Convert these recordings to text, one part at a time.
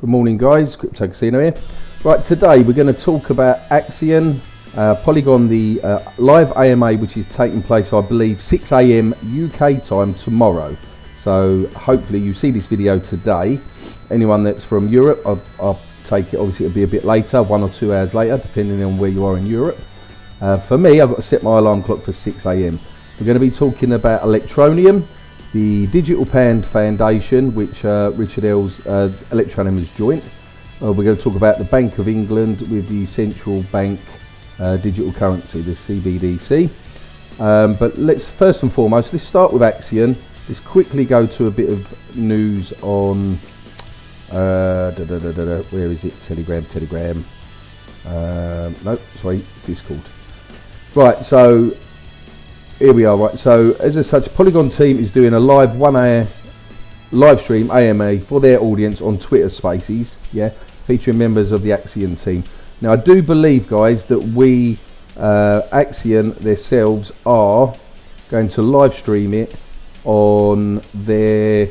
Good morning guys, Crypto Casino here. Right, today we're going to talk about Axion, Polygon, the live AMA which is taking place I believe 6 AM UK time tomorrow. So hopefully you see this video today. Anyone that's from Europe, I'll take it, obviously it'll be a bit later, 1 or 2 hours later depending on where you are in Europe. For me, I've got to set my alarm clock for 6 AM. We're going to be talking about Electroneum, the Digital Pound Foundation, which Richard L's Electroneum has joined. We're going to talk about the Bank of England with the central bank digital currency, the Cbdc. But let's first and foremost, let's start with Axion. Let's quickly go to a bit of news on where is it? Telegram. No, sorry, Discord. Right, so here we are. Right, so as such, Polygon team is doing a live 1 hour live stream AMA for their audience on Twitter Spaces, yeah, featuring members of the Axion team. Now I do believe, guys, that we Axion themselves are going to live stream it on their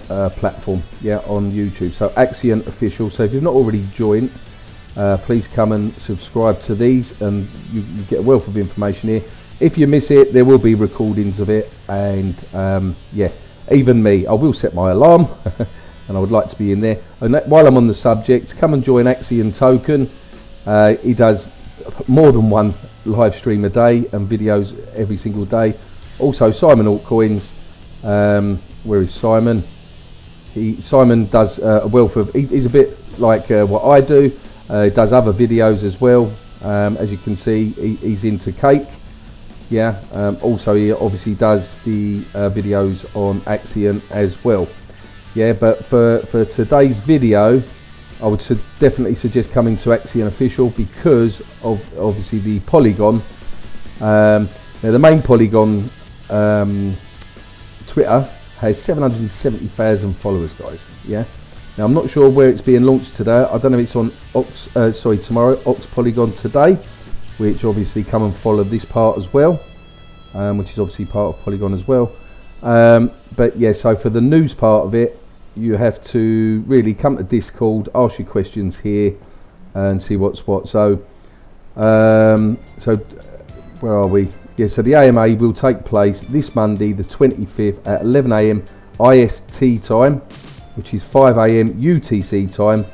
platform, yeah, on YouTube. So Axion official. So if you've not already joined, please come and subscribe to these, and you get a wealth of information here. If you miss it, there will be recordings of it, and yeah, even me, I will set my alarm and I would like to be in there. And while I'm on the subject, come and join Axion Token. He does more than one live stream a day and videos every single day. Also Simon Altcoins, where is Simon? Simon does a wealth of, he's a bit like what I do. He does other videos as well. As you can see, he's into cake. Yeah. Also, he obviously does the videos on Axion as well. Yeah. But for today's video, I would definitely suggest coming to Axion official because of obviously the Polygon. Now the main Polygon Twitter has 770,000 followers, guys. Yeah. Now I'm not sure where it's being launched today. I don't know if it's on tomorrow, Ox Polygon today, which obviously come and follow this part as well, which is obviously part of Polygon as well. But yeah, so for the news part of it, you have to really come to Discord, ask your questions here, and see what's what. So, where are we? Yeah, so the AMA will take place this Monday, the 25th at 11 AM IST time, which is 5 AM UTC time.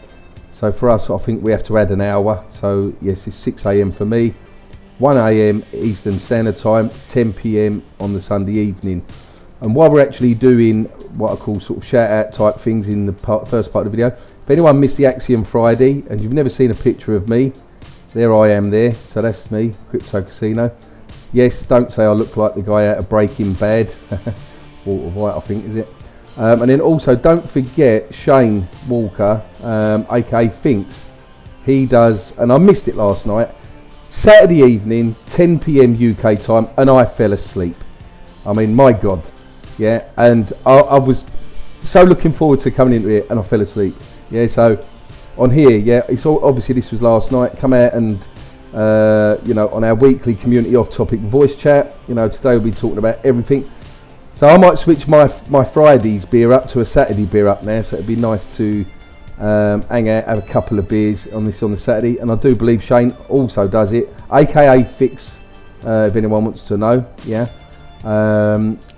So for us, I think we have to add an hour. So yes, it's 6 AM for me, 1 AM Eastern Standard Time, 10 PM on the Sunday evening. And while we're actually doing what I call sort of shout out type things in the first part of the video, if anyone missed the Axion Friday and you've never seen a picture of me, there I am there. So that's me, Crypto Casino. Yes, don't say I look like the guy out of Breaking Bad. Walter White, I think, is it? And then also don't forget Shane Walker, aka Finks. He does, and I missed it last night, Saturday evening 10 PM UK time, and I fell asleep. I mean, my God, yeah. And I was so looking forward to coming into it, and I fell asleep. Yeah, so on here, yeah, it's all, obviously this was last night. Come out and you know, on our weekly community off-topic voice chat. You know, today we'll be talking about everything. So I might switch my Friday's beer up to a Saturday beer up now, so it'd be nice to hang out, have a couple of beers on the Saturday. And I do believe Shane also does it, aka Fix, if anyone wants to know. Yeah,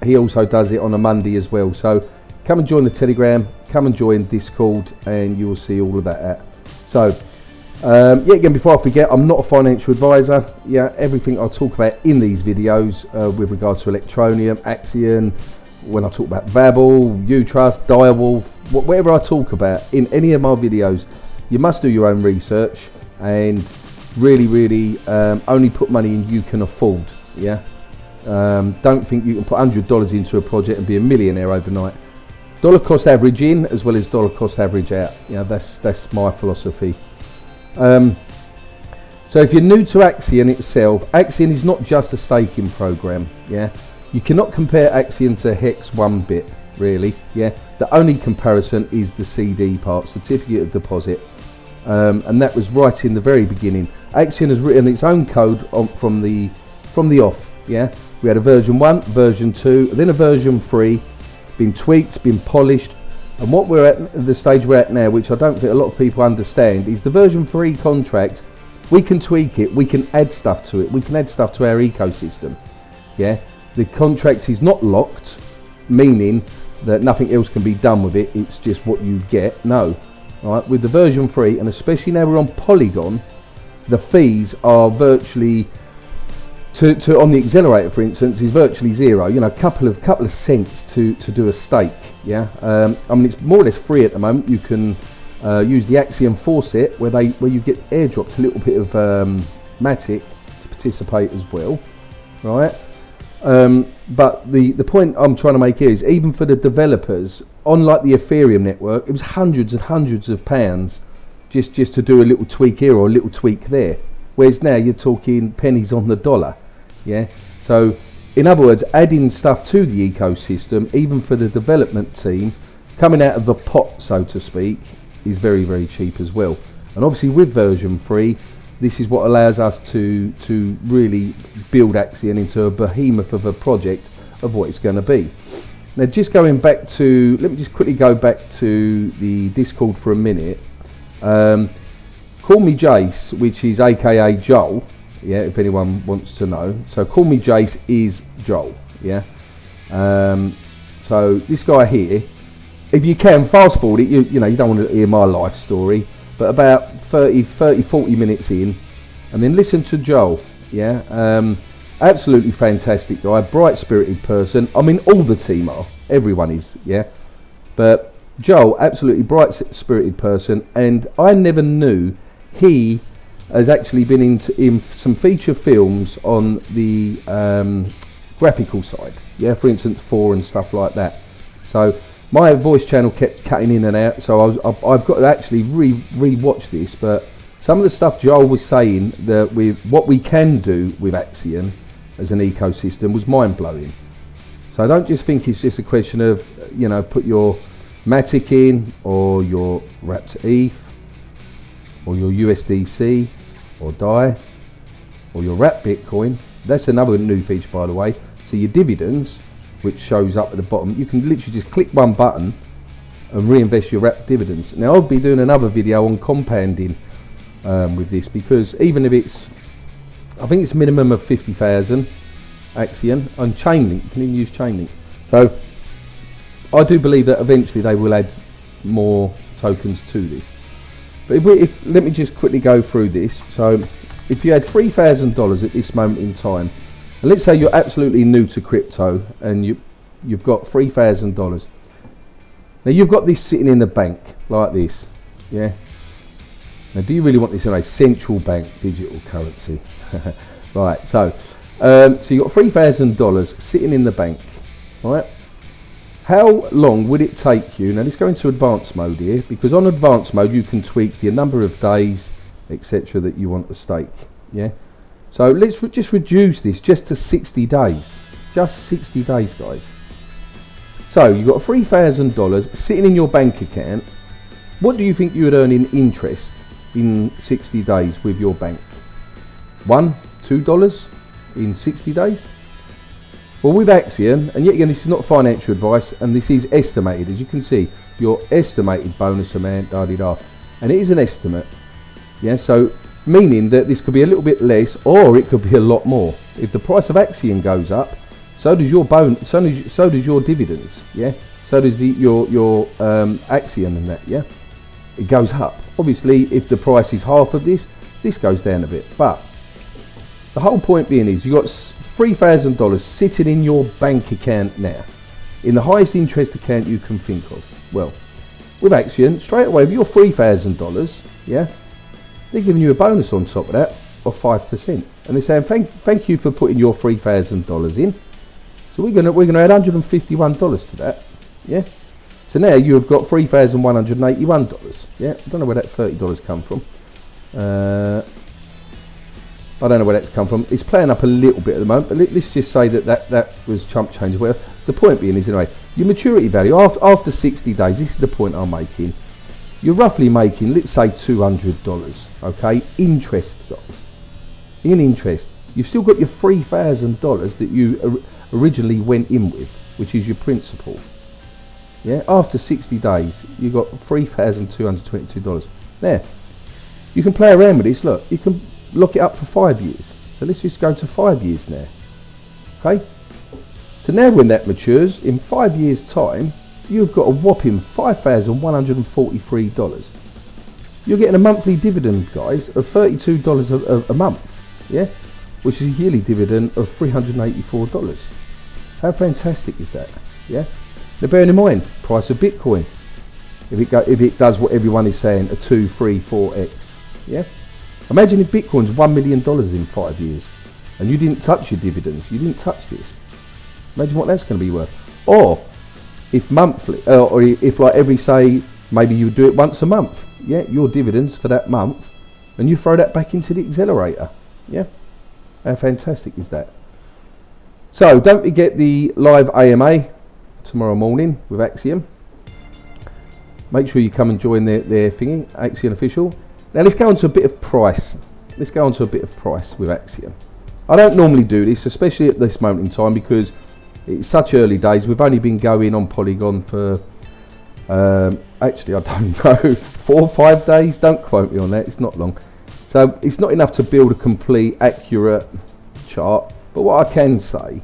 he also does it on a Monday as well. So come and join the Telegram, come and join Discord, and you will see all of that. So yeah, again, before I forget, I'm not a financial advisor. Yeah, everything I talk about in these videos with regards to Electroneum, Axion, when I talk about Babel, Utrust, Direwolf, whatever I talk about in any of my videos, you must do your own research and really only put money in you can afford. Yeah, don't think you can put $100 into a project and be a millionaire overnight. Dollar cost average in as well as dollar cost average out. You know, that's my philosophy. So if you're new to Axion itself, Axion is not just a staking program. Yeah, you cannot compare Axion to Hex one bit, really. Yeah, the only comparison is the CD part, certificate of deposit, and that was right in the very beginning. Axion has written its own code from the off. Yeah, we had a version 1, version 2, then a version 3, been tweaked, been polished, And what we're at, the stage we're at now, which I don't think a lot of people understand, is the version 3 contract. We can tweak it, we can add stuff to it, we can add stuff to our ecosystem. Yeah, the contract is not locked, meaning that nothing else can be done with it, it's just what you get. No, right, with the version 3, and especially now we're on Polygon, the fees are virtually on the accelerator, for instance, is virtually zero. You know, a couple of cents to do a stake. Yeah, I mean, it's more or less free at the moment. You can use the Axion faucet where you get airdrops a little bit of MATIC to participate as well, right? But the point I'm trying to make here is, even for the developers, unlike the Ethereum network, it was hundreds and hundreds of pounds just to do a little tweak here or a little tweak there. Whereas now you're talking pennies on the dollar. Yeah. So in other words, adding stuff to the ecosystem, even for the development team, coming out of the pot, so to speak, is very, very cheap as well. And obviously with version 3, this is what allows us to really build Axion into a behemoth of a project of what it's going to be. Now, just going back to, let me just quickly go back to the Discord for a minute. Call me Jace, which is aka Joel, yeah, if anyone wants to know. So call me Jace is Joel, yeah. So this guy here, if you can fast forward it, you know, you don't want to hear my life story, but about 40 minutes in, and then listen to Joel. Yeah, absolutely fantastic guy, bright spirited person. I mean, all the team are, everyone is, yeah, but Joel, absolutely bright spirited person. And I never knew he has actually been in some feature films on the graphical side, yeah, for instance 4 and stuff like that. So my voice channel kept cutting in and out, so I've got to actually re-watch this. But some of the stuff Joel was saying, that with what we can do with Axion as an ecosystem, was mind-blowing. So I don't just think it's just a question of, you know, put your MATIC in, or your wrapped ETH, or your USDC, or DAI, or your wrapped Bitcoin. That's another new feature, by the way. So your dividends, which shows up at the bottom, you can literally just click one button and reinvest your wrapped dividends. Now, I'll be doing another video on compounding with this, because even if it's, I think it's a minimum of 50,000 Axion on Chainlink, you can even use Chainlink. So I do believe that eventually they will add more tokens to this. But let me just quickly go through this. So if you had $3,000 at this moment in time, and let's say you're absolutely new to crypto and you've got $3,000. Now you've got this sitting in the bank like this, yeah. Now, do you really want this in a central bank digital currency? Right. So you got $3,000 sitting in the bank, right? How long would it take you? Now let's go into advanced mode here, because on advanced mode you can tweak the number of days, etc., that you want to stake. Yeah. So let's just reduce this just to 60 days. Just 60 days, guys. So you've got $3,000 sitting in your bank account. What do you think you would earn in interest in 60 days with your bank? $1, $2 in 60 days? Well, with Axion, and yet again, this is not financial advice, and this is estimated, as you can see, your estimated bonus amount, da-di-da, and it is an estimate. Yeah, so meaning that this could be a little bit less, or it could be a lot more. If the price of Axion goes up, so does your bonus, so does your dividends. Yeah, so does your Axion and that. Yeah, it goes up. Obviously, if the price is half of this goes down a bit. But the whole point being is, you got $3,000 sitting in your bank account now, in the highest interest account you can think of. Well, with Axion, straight away, with your $3,000, yeah, they're giving you a bonus on top of that of 5%, and they're saying thank you for putting your $3,000 in. So we're gonna add $151 to that. Yeah. So now you have got $3,181. Yeah. I don't know where that $30 come from. I don't know where that's come from. It's playing up a little bit at the moment, but let's just say that was chump change. Well, the point being is, anyway, your maturity value after 60 days. This is the point I'm making. You're roughly making, let's say, $200. Okay, interest, guys. In interest, you've still got your $3,000 that you originally went in with, which is your principal. Yeah, after 60 days, you've got $3,222. There. You can play around with this. Look, you can lock it up for 5 years. So let's just go to 5 years now. Okay. So now when that matures, in 5 years' time, you've got a whopping $5,143. You're getting a monthly dividend, guys, of $32 a month. Yeah, which is a yearly dividend of $384. How fantastic is that? Yeah. Now bearing in mind, price of Bitcoin, if it does what everyone is saying, a 2, 3, 4x. Yeah. Imagine if Bitcoin's $1 million in 5 years, and you didn't touch your dividends, you didn't touch this. Imagine what that's going to be worth. Or if monthly, or if like every, say, maybe you do it once a month. Yeah, your dividends for that month, and you throw that back into the accelerator. Yeah, how fantastic is that? So don't forget the live AMA tomorrow morning with Axion. Make sure you come and join their thingy, Axion official. Now let's go on to a bit of price. Let's go on to a bit of price with Axion. I don't normally do this, especially at this moment in time, because it's such early days. We've only been going on Polygon for actually I don't know, 4 or 5 days. Don't quote me on that, it's not long. So it's not enough to build a complete accurate chart, but what I can say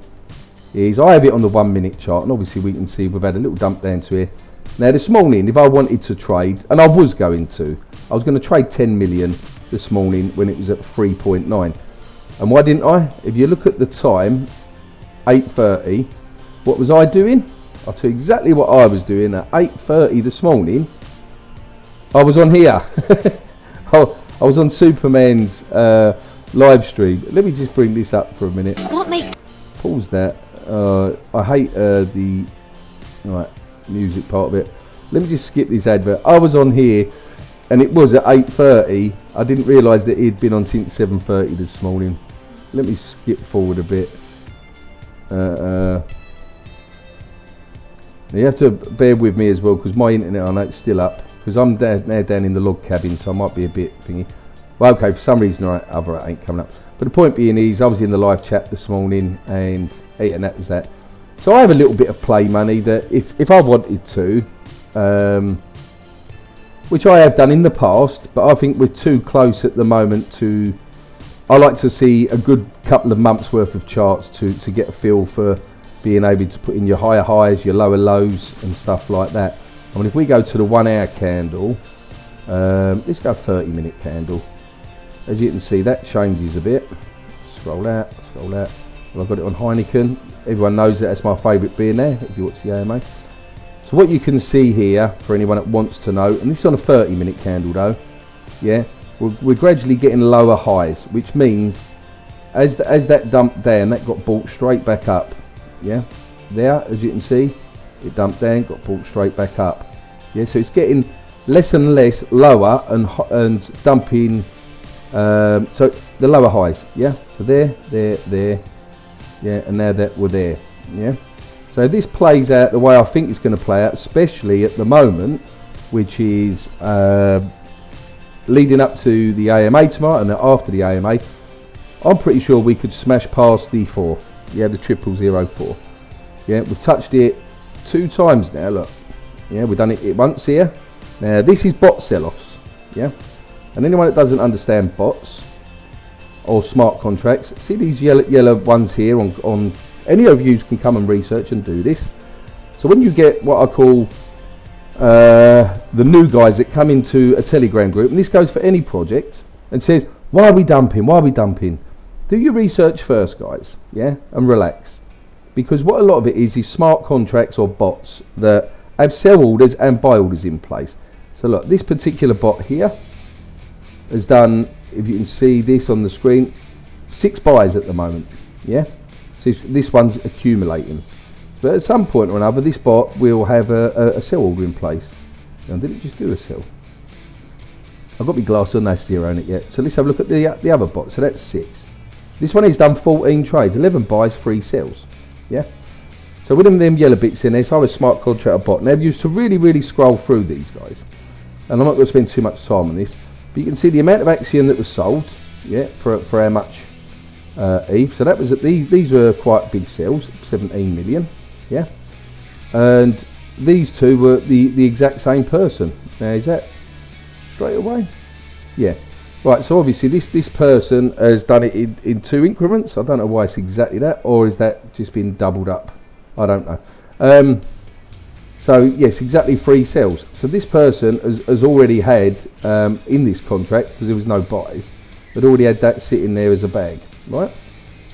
is I have it on the 1 minute chart, and obviously we can see we've had a little dump down to here. Now this morning, if I wanted to trade, and I was going to trade 10 million this morning when it was at 3.9. And why didn't I? If you look at the time, 8:30, what was I doing? I'll tell you exactly what I was doing at 8:30 this morning. I was on here. I was on Superman's live stream. Let me just bring this up for a minute. What makes... Pause that. I hate the music part of it. Let me just skip this advert. I was on here, and it was at 8:30. I didn't realise that he'd been on since 7:30 this morning. Let me skip forward a bit. You have to bear with me as well, because my internet, I know it's still up, because I'm now down in the log cabin, so I might be a bit thingy. Well, okay, for some reason or other it ain't coming up. But the point being is, I was in the live chat this morning, and that was that. So I have a little bit of play money that if I wanted to, which I have done in the past, but I think we're too close at the moment to... I like to see a good couple of months worth of charts to get a feel for being able to put in your higher highs, your lower lows and stuff like that. I mean, if we go to the 1 hour candle, let's go 30-minute candle. As you can see, that changes a bit. Scroll out. Well, I've got it on Heineken. Everyone knows that's my favourite beer now, if you watch the AMA. So what you can see here, for anyone that wants to know, and this is on a 30-minute candle though, yeah, we're gradually getting lower highs, which means as that dumped down, that got brought straight back up. Yeah, there, as you can see, it dumped down, got brought straight back up. Yeah, so it's getting less and less lower and dumping. So the lower highs, yeah. So there, yeah, and now that we're there, yeah. So this plays out the way I think it's going to play out, especially at the moment, which is leading up to the AMA tomorrow, and after the AMA, I'm pretty sure we could smash past the 4. Yeah, the 0004. Yeah, we've touched it 2 times now. Look, yeah, we've done it once here. Now this is bot sell-offs. Yeah, and anyone that doesn't understand bots or smart contracts, see these yellow ones here on any of you can come and research and do this. So when you get what I call the new guys that come into a Telegram group, and this goes for any project, and says, why are we dumping? Do your research first, guys, yeah, and relax, because what a lot of it is smart contracts or bots that have sell orders and buy orders in place. So look, this particular bot here has done, if you can see this on the screen, 6 buys at the moment, yeah. So this one's accumulating, but at some point or another, this bot will have a sell order in place. And did it just do a sell? I've got my glass on, that's 0 on it yet. So let's have a look at the other bot. So that's 6. This one has done 14 trades, 11 buys, 3 sells. Yeah. So with them yellow bits in there, so I was a smart contract bot. Now I've used to really scroll through these guys, and I'm not going to spend too much time on this. But you can see the amount of Axion that was sold. Yeah. For how much? ETH. So that was at these were quite big sales, 17 million. Yeah. And these two were the exact same person. Now is that straight away? Yeah. Right, so obviously this person has done it in 2 increments. I don't know why it's exactly that, or is that just been doubled up? I don't know. So yes, exactly 3 sells. So this person has already had in this contract, because there was no buys, had already had that sitting there as a bag, right?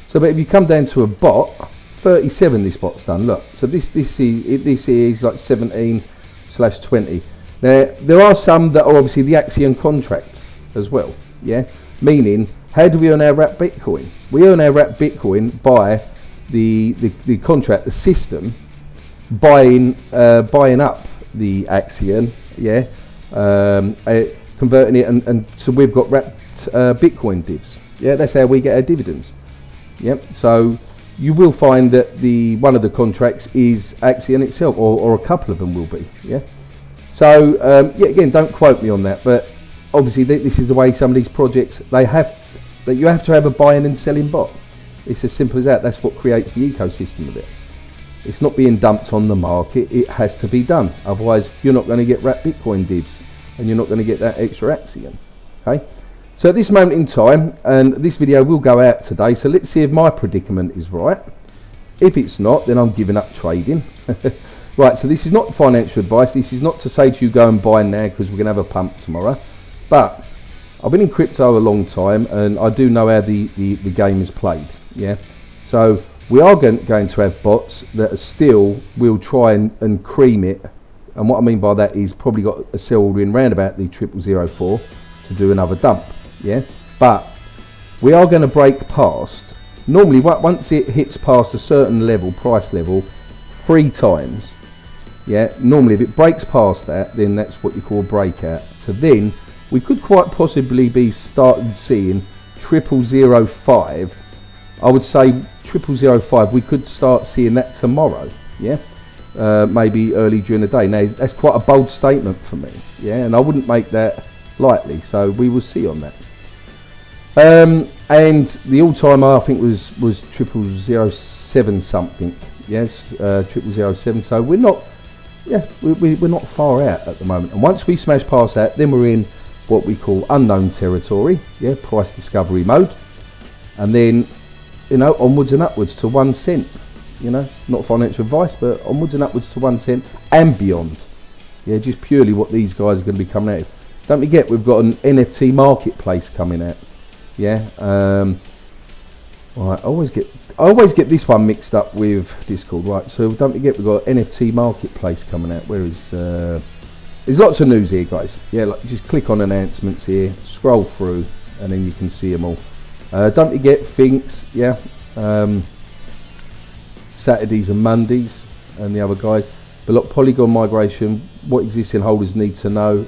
So but if you come down to a bot, 37 this bot's done. Look, so this is like 17/20. Now there are some that are obviously the Axion contracts as well, yeah. Meaning, how do we earn our wrapped Bitcoin? We earn our wrapped Bitcoin by the contract, the system buying up the Axion, yeah, converting it, and so we've got wrapped Bitcoin divs. Yeah, that's how we get our dividends. Yep. So you will find that one of the contracts is Axion itself, or a couple of them will be. Yeah. So yeah, again, don't quote me on that, but obviously this is the way some of these projects you have to have a buying and selling bot. It's as simple as that. That's what creates the ecosystem of it. It's not being dumped on the market. It has to be done. Otherwise, you're not going to get wrapped Bitcoin divs, and you're not going to get that extra Axion. Okay. So at this moment in time, and this video will go out today, so let's see if my predicament is right. If it's not, then I'm giving up trading. Right, so this is not financial advice. This is not to say to you go and buy now because we're going to have a pump tomorrow. But I've been in crypto a long time, and I do know how the game is played. Yeah. So we are going to have bots that are still will try and cream it. And what I mean by that is probably got a sell order in round about the 0004 to do another dump. Yeah, but we are going to break past. Normally, once it hits past a certain level, price level, 3 times. Yeah, normally if it breaks past that, then that's what you call a breakout. So then we could quite possibly be starting seeing 0005. I would say 0005. We could start seeing that tomorrow. Yeah, maybe early during the day. Now that's quite a bold statement for me. Yeah, and I wouldn't make that lightly. So we will see on that. And the all-time I think was 0007 something. Yes, 0007. So we're not, yeah, we're not far out at the moment. And once we smash past that, then we're in what we call unknown territory. Yeah, price discovery mode, and then onwards and upwards to 1 cent. Not financial advice, but onwards and upwards to 1 cent and beyond. Yeah, just purely what these guys are going to be coming out of. Don't forget, we've got an NFT marketplace coming out. Yeah, right. I always get this one mixed up with Discord. Right, so don't forget we've got NFT marketplace coming out. Where is there's lots of news here, guys. Yeah, just click on announcements here, scroll through, and then you can see them all. Don't forget Finks. Yeah, Saturdays and Mondays, and the other guys. But look, Polygon migration. What existing holders need to know.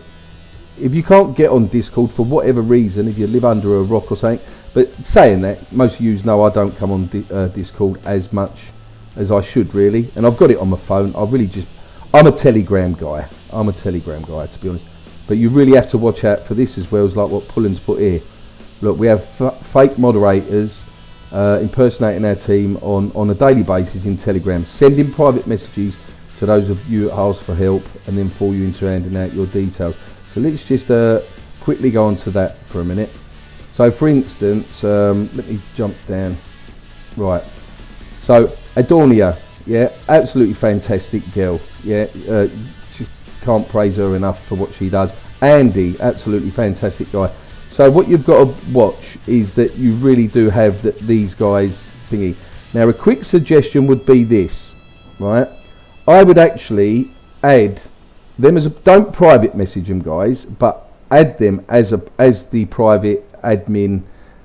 If you can't get on Discord for whatever reason, if you live under a rock or something, but saying that, most of you know I don't come on Discord as much as I should really, and I've got it on my phone. I'm a Telegram guy. To be honest. But you really have to watch out for this as well as like what Pullen's put here. Look, we have fake moderators impersonating our team on a daily basis in Telegram, sending private messages to those of you that ask for help, and then fool you into handing out your details. So let's just quickly go on to that for a minute. So for instance, let me jump down. Right. So Adornia, yeah, absolutely fantastic girl. Yeah, just can't praise her enough for what she does. Andy, absolutely fantastic guy. So what you've got to watch is that you really do have these guys thingy. Now a quick suggestion would be this, right? I would actually add them don't private message them, guys, but add them as the private admin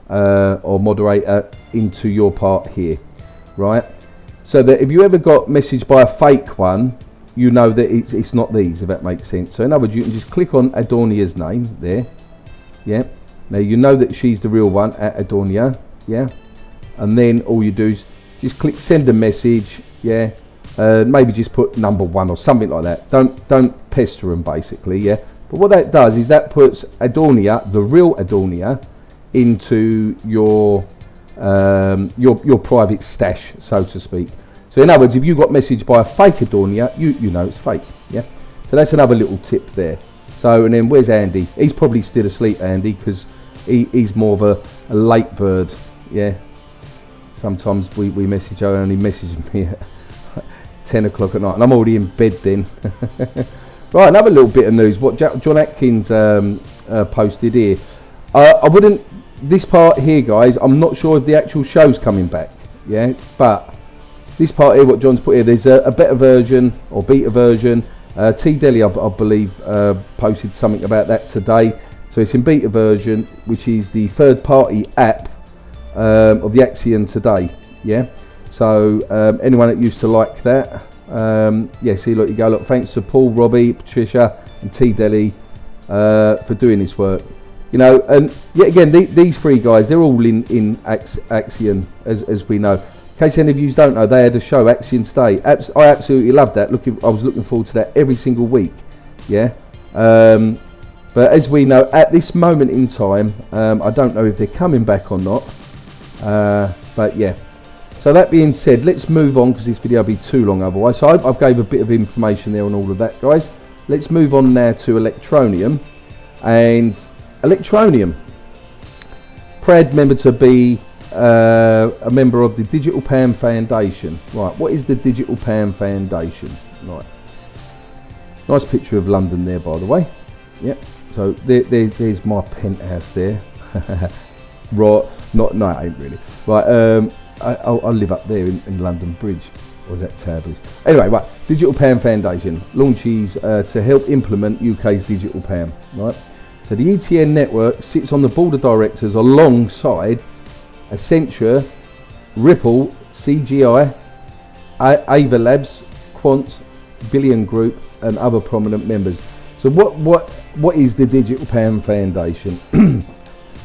or moderator into your part here, right? So that if you ever got messaged by a fake one, you know that it's not these, if that makes sense. So in other words, you can just click on Adornia's name there, yeah. Now you know that she's the real one at Adornia, yeah. And then all you do is just click send a message, yeah. Maybe just put number 1 or something like that. Don't pester them basically, yeah. But what that does is that puts Adornia, the real Adornia, into your private stash, so to speak. So in other words, if you got messaged by a fake Adornia, you know it's fake. Yeah. So that's another little tip there. So, and then where's Andy? He's probably still asleep, Andy, because he's more of a late bird. Yeah. Sometimes we message her and he messages me at 10 o'clock at night, and I'm already in bed then. Right, another little bit of news. What John Atkins posted here. I wouldn't. This part here, guys, I'm not sure if the actual show's coming back. Yeah, but this part here, what John's put here, there's a beta version or beta version. T Deli, I believe, posted something about that today. So it's in beta version, which is the third-party app of the Axion today. Yeah. So anyone that used to like that, yeah. See, look, you go. Look, thanks to Paul, Robbie, Patricia, and T Deli for doing this work. You know, and yet again, these three guys, they're all in Axion, as we know. In case any of you don't know, they had a show, Axion Stay. I absolutely loved that. I was looking forward to that every single week. Yeah. But as we know, at this moment in time, I don't know if they're coming back or not. But yeah. So that being said, let's move on because this video will be too long otherwise. So I've gave a bit of information there on all of that, guys. Let's move on now to Electroneum. And Electroneum, proud member to be a member of the Digital Pound Foundation. Right, what is the Digital Pound Foundation? Right, nice picture of London there, by the way. Yep. So there's my penthouse there. Right, no, it ain't really. Right, I live up there in London Bridge, or is that Tower Bridge? Anyway, right, Digital Pound Foundation launches to help implement UK's digital pound. Right. So the ETN network sits on the board of directors alongside Accenture, Ripple, CGI, Ava Labs, Quant, Billion Group, and other prominent members. So what is the Digital Pound Foundation?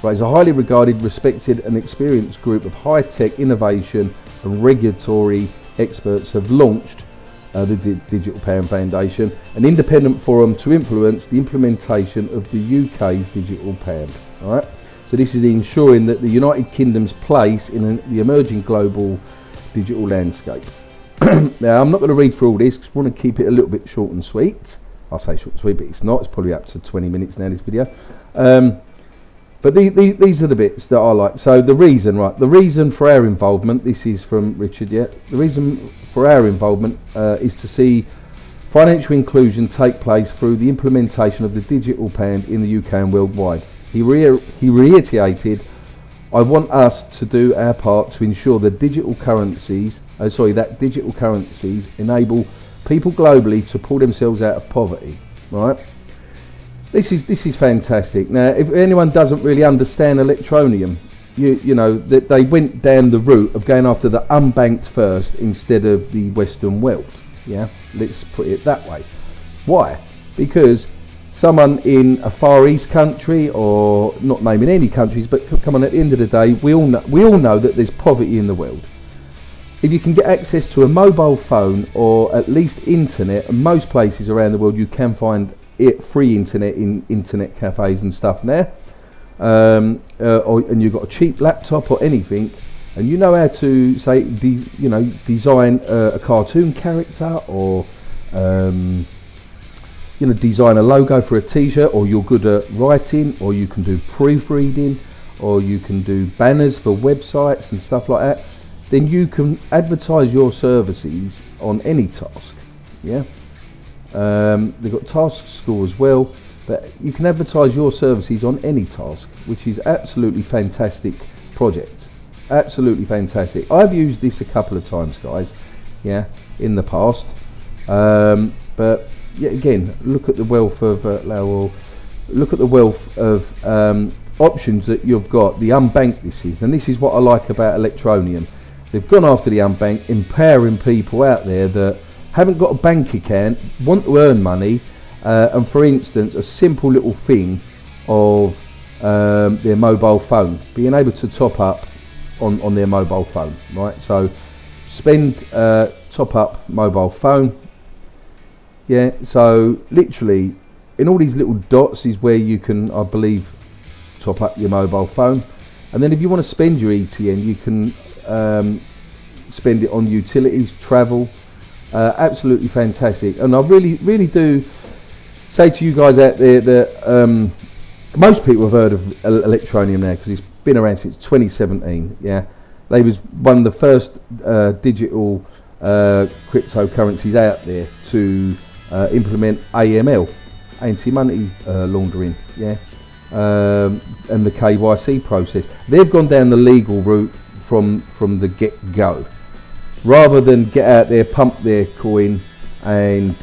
Right, it's a highly regarded, respected, and experienced group of high-tech innovation and regulatory experts have launched the Digital Pound Foundation, an independent forum to influence the implementation of the UK's digital pound. All right. So this is ensuring that the United Kingdom's place in the emerging global digital landscape. Now, I'm not going to read through all this because I want to keep it a little bit short and sweet. I'll say short and sweet, but it's not. It's probably up to 20 minutes now, this video. But these are the bits that I like. So the reason for our involvement, this is from Richard, yeah. The reason for our involvement is to see financial inclusion take place through the implementation of the digital pound in the UK and worldwide. He reiterated, I want us to do our part to ensure that digital currencies enable people globally to pull themselves out of poverty. Right? This is fantastic. Now, if anyone doesn't really understand Electroneum, you know that they went down the route of going after the unbanked first instead of the Western world. Yeah, let's put it that way. Why? Because someone in a Far East country, or not naming any countries, but come on, at the end of the day, we all know that there's poverty in the world. If you can get access to a mobile phone or at least internet, and most places around the world you can find free internet in internet cafes and stuff now, and you've got a cheap laptop or anything, and you know how to say design a cartoon character, or design a logo for a t-shirt, or you're good at writing, or you can do proofreading, or you can do banners for websites and stuff like that, then you can advertise your services on any task. Yeah. They've got task score as well, but you can advertise your services on any task, which is absolutely fantastic project. Absolutely fantastic. I've used this a couple of times, guys, yeah, in the past. But yeah, again, look at the wealth of options that you've got. The unbanked and this is what I like about Electroneum. They've gone after the unbanked, empowering people out there that haven't got a bank account, want to earn money, and for instance, a simple little thing of their mobile phone, being able to top up on their mobile phone, right? So spend, top up mobile phone. Yeah, so literally in all these little dots is where you can, I believe, top up your mobile phone. And then if you want to spend your ETN, you can spend it on utilities, travel. Absolutely fantastic. And I really do say to you guys out there that most people have heard of Electroneum now, because it's been around since 2017. Yeah, they was one of the first digital cryptocurrencies out there to implement AML, anti-money laundering. Yeah. And the KYC process. They've gone down the legal route from the get-go, rather than get out there, pump their coin, and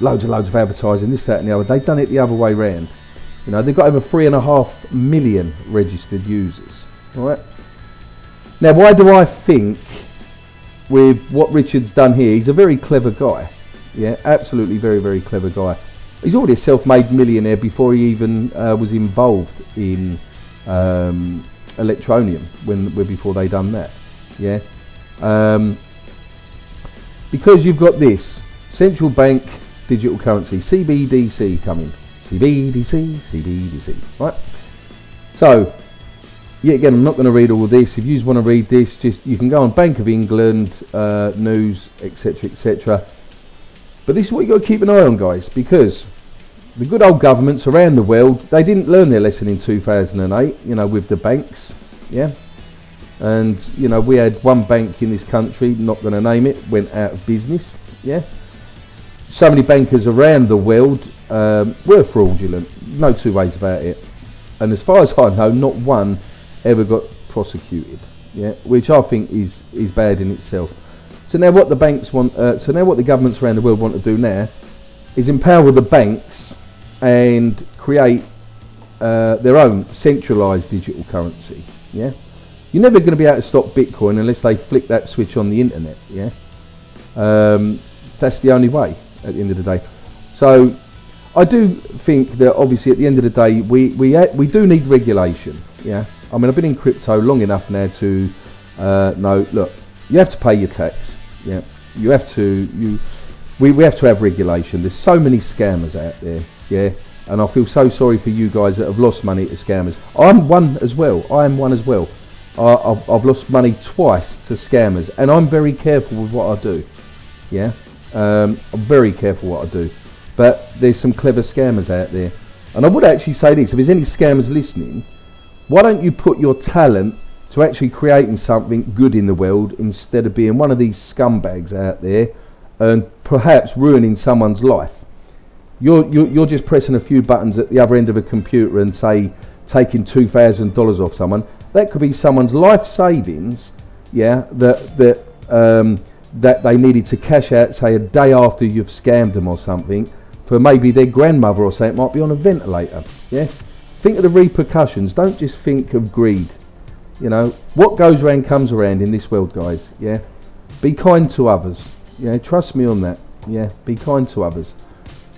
loads of advertising, this, that, and the other. They've done it the other way round. You know, they've got over 3.5 million registered users. All right. Now, why do I think with what Richard's done here? He's a very clever guy. Yeah, absolutely very clever guy. He's already a self-made millionaire before he even was involved in Electroneum, before they done that. Yeah, because you've got this central bank digital currency, CBDC, coming. CBDC, right? So, yet again, I'm not going to read all of this. If you just want to read this, just you can go on Bank of England news, etc. But this is what you got to keep an eye on, guys, because the good old governments around the world, they didn't learn their lesson in 2008, you know, with the banks. Yeah, and you know, we had one bank in this country, not going to name it, went out of business. Yeah, so many bankers around the world were fraudulent, no two ways about it. And as far as I know, not one ever got prosecuted. Yeah, which I think is bad in itself. So now what the banks want, so now what the governments around the world want to do now is empower the banks and create their own centralised digital currency. Yeah, you're never going to be able to stop Bitcoin unless they flick that switch on the internet. Yeah, that's the only way at the end of the day. So I do think that obviously at the end of the day we do need regulation. Yeah, I mean, I've been in crypto long enough now to know, look, you have to pay your tax. Yeah, you have to we have to have regulation. There's so many scammers out there. Yeah, and I feel so sorry for you guys that have lost money to scammers. I'm one as well. I've lost money twice to scammers, and I'm very careful with what I do. Yeah, I'm very careful what I do. But there's some clever scammers out there, and I would actually say this: if there's any scammers listening, why don't you put your talent to actually creating something good in the world, instead of being one of these scumbags out there and perhaps ruining someone's life? You're just pressing a few buttons at the other end of a computer and say taking $2,000 off someone. That could be someone's life savings. Yeah, that they needed to cash out, say a day after you've scammed them or something, for maybe their grandmother or something, might be on a ventilator. Yeah, think of the repercussions. Don't just think of greed. You know, what goes around comes around in this world, guys. Yeah, be kind to others. Yeah, trust me on that. Yeah, be kind to others.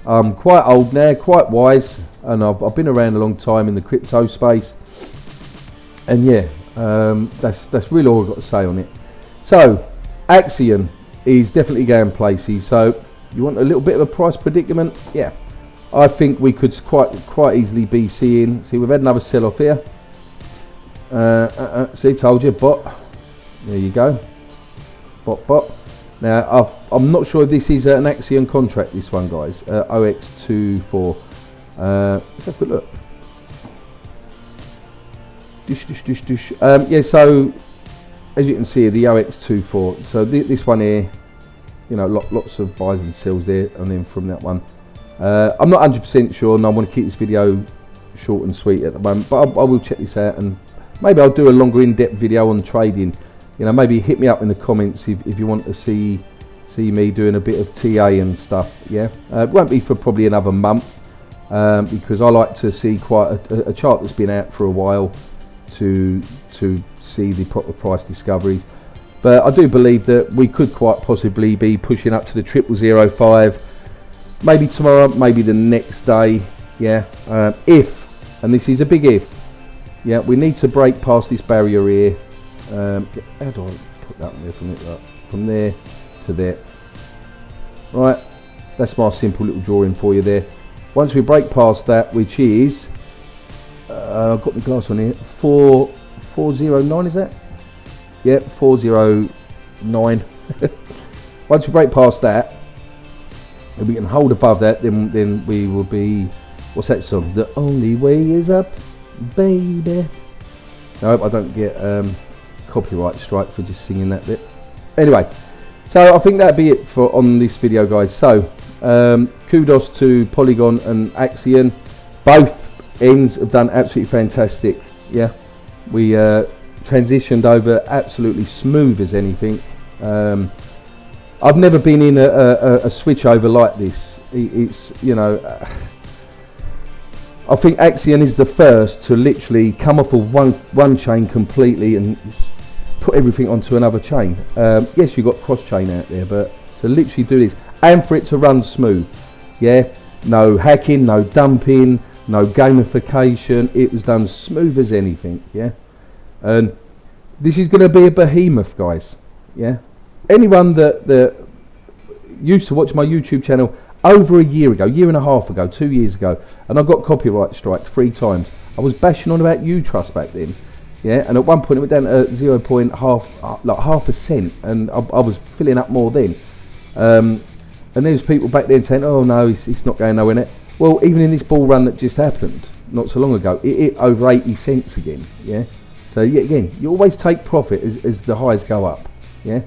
I'm quite old now, quite wise, and I've been around a long time in the crypto space. And yeah, that's really all I've got to say on it. So, Axion is definitely going places. So, you want a little bit of a price predicament? Yeah, I think we could quite easily be seeing. See, we've had another sell-off here. See, told you, bot. There you go. Bot. Now, I'm not sure if this is an Axion contract, this one, guys. OX24. Let's have a quick look. Yeah, so, as you can see, the OX24. So, this one here, you know, lots of buys and sells there, and then from that one. I'm not 100% sure, and I want to keep this video short and sweet at the moment, but I will check this out, and maybe I'll do a longer in-depth video on trading. You know, maybe hit me up in the comments if you want to see me doing a bit of TA and stuff. Yeah, it won't be for probably another month, because I like to see quite a chart that's been out for a while to see the proper price discoveries. But I do believe that we could quite possibly be pushing up to the 0005, maybe tomorrow, maybe the next day. Yeah, if, and this is a big if, yeah, we need to break past this barrier here. How do I put that there from there to there? Right, that's my simple little drawing for you there. Once we break past that, which is I've got my glass on here, 4409, is that? Yeah, 40. 9. Once we break past that, if we can hold above that, then we will be, what's that song? The only way is up, baby. I hope I don't get copyright strike for just singing that bit. Anyway, so I think that'd be it for on this video, guys. So kudos to Polygon and Axion. Both ends have done absolutely fantastic. Yeah, we transitioned over absolutely smooth as anything. I've never been in a switch over like this. It's, you know, I think Axion is the first to literally come off of one chain completely and put everything onto another chain. Yes, you've got cross chain out there, but to literally do this and for it to run smooth, yeah, no hacking, no dumping, no gamification. It was done smooth as anything, yeah. And this is going to be a behemoth, guys. Yeah, anyone that used to watch my YouTube channel over a year ago, year and a half ago, 2 years ago, and I got copyright striked 3 times. I was bashing on about U-Trust back then, yeah, and at one point it went down to 0.5 a cent, and I was filling up more then. And there's people back then saying, oh no, it's not going nowhere net. Well, even in this bull run that just happened not so long ago, it hit over 80 cents again, yeah. So yeah, again, you always take profit as the highs go up, yeah.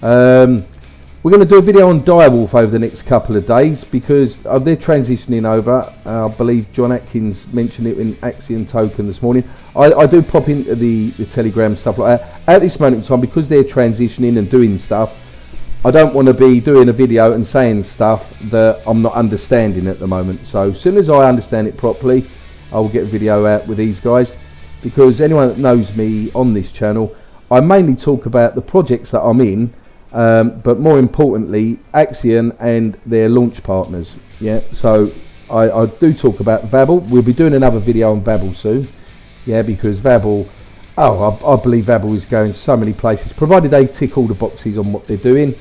We're going to do a video on Direwolf over the next couple of days because they're transitioning over. I believe John Atkins mentioned it in Axion Token this morning. I do pop into the Telegram stuff like that. At this moment in time, because they're transitioning and doing stuff, I don't want to be doing a video and saying stuff that I'm not understanding at the moment. So as soon as I understand it properly, I will get a video out with these guys. Because anyone that knows me on this channel, I mainly talk about the projects that I'm in, but more importantly, Axion and their launch partners. Yeah, so I do talk about Vabble. We'll be doing another video on Vabble soon. Yeah, because Vabble, I believe Vabble is going so many places, provided they tick all the boxes on what they're doing.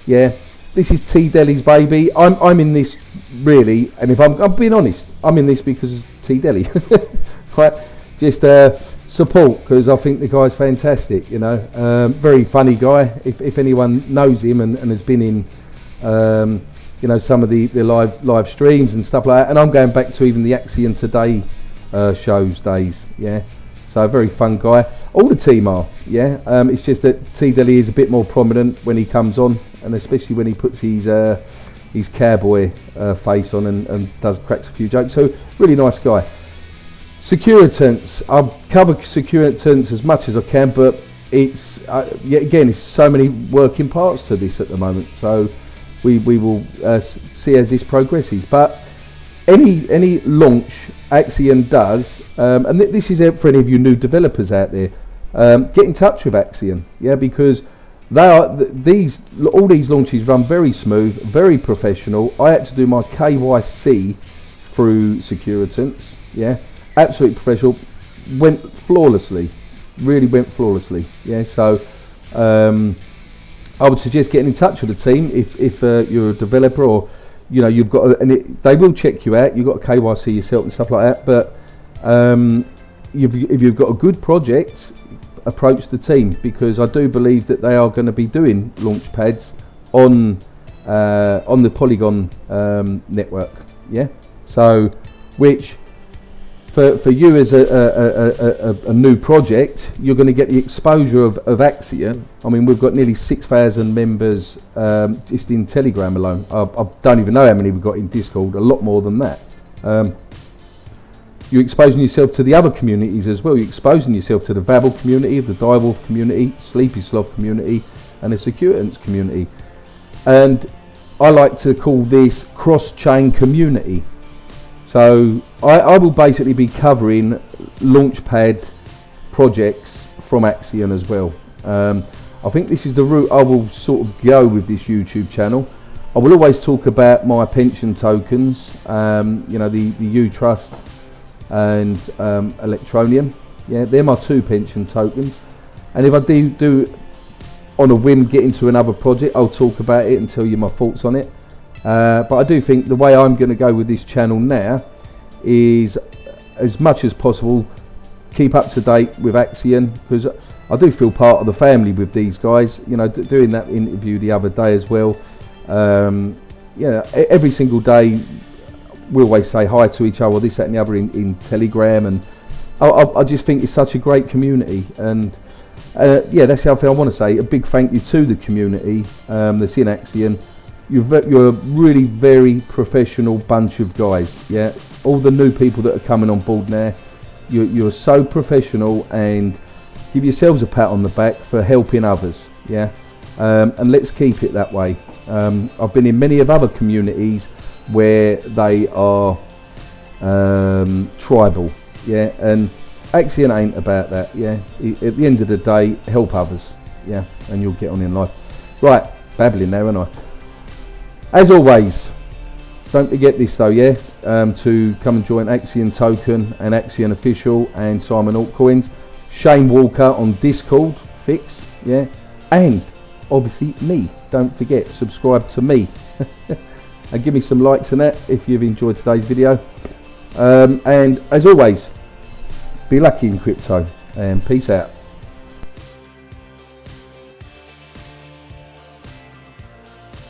Yeah, this is T-Deli's baby. I'm in this really, and if I'm being honest, I'm in this because of T-Deli. Right, just support, because I think the guy's fantastic, you know. Very funny guy. If anyone knows him and has been in you know, some of the live streams and stuff like that, and I'm going back to even the Axion Today shows days, yeah. So a very fun guy. All the team are, yeah. It's just that T-Deli is a bit more prominent when he comes on, and especially when he puts his cowboy face on and cracks a few jokes. So really nice guy. Securitants, I'll cover Securitants as much as I can, but it's yet again, it's so many working parts to this at the moment, so we will see as this progresses. But any launch Axion does, and this is for any of you new developers out there, get in touch with Axion, yeah, because they are all these launches run very smooth, very professional. I had to do my KYC through Securitants, yeah. Absolutely professional, went flawlessly, really went flawlessly, yeah. So I would suggest getting in touch with the team if you're a developer, or you know, you've got they will check you out. You've got a KYC yourself and stuff like that, but if you've got a good project, approach the team, because I do believe that they are going to be doing launch pads on the Polygon network, yeah. So which for you as a new project, you're going to get the exposure of Axion. I mean, we've got nearly 6,000 members just in Telegram alone. I don't even know how many we've got in Discord, a lot more than that. You're exposing yourself to the other communities as well. You're exposing yourself to the Vabble community, the Direwolf community, Sleepy Sloth community, and the Securitants community. And I like to call this cross-chain community. So I will basically be covering launchpad projects from Axion as well. I think this is the route I will sort of go with this YouTube channel. I will always talk about my pension tokens, you know, the U-Trust and Electroneum. Yeah, they're my 2 pension tokens. And if I do on a whim get into another project, I'll talk about it and tell you my thoughts on it. But I do think the way I'm going to go with this channel now is, as much as possible, keep up to date with Axion, because I do feel part of the family with these guys. You know, doing that interview the other day as well. Yeah, every single day we always say hi to each other, this, that and the other in Telegram, and I just think it's such a great community. And yeah, that's the other thing I want to say. A big thank you to the community that's in Axion. You're a really very professional bunch of guys. Yeah, all the new people that are coming on board now, you're so professional, and give yourselves a pat on the back for helping others. Yeah, and let's keep it that way. I've been in many of other communities where they are tribal, yeah, and Axion ain't about that. Yeah, at the end of the day, help others, yeah, and you'll get on in life. Right, babbling now, aren't I? As always, don't forget this though, yeah, to come and join Axion Token and Axion Official and Simon Altcoins, Shane Walker on Discord, Fix, yeah, and obviously me. Don't forget, subscribe to me and give me some likes and that if you've enjoyed today's video. And as always, be lucky in crypto, and peace out.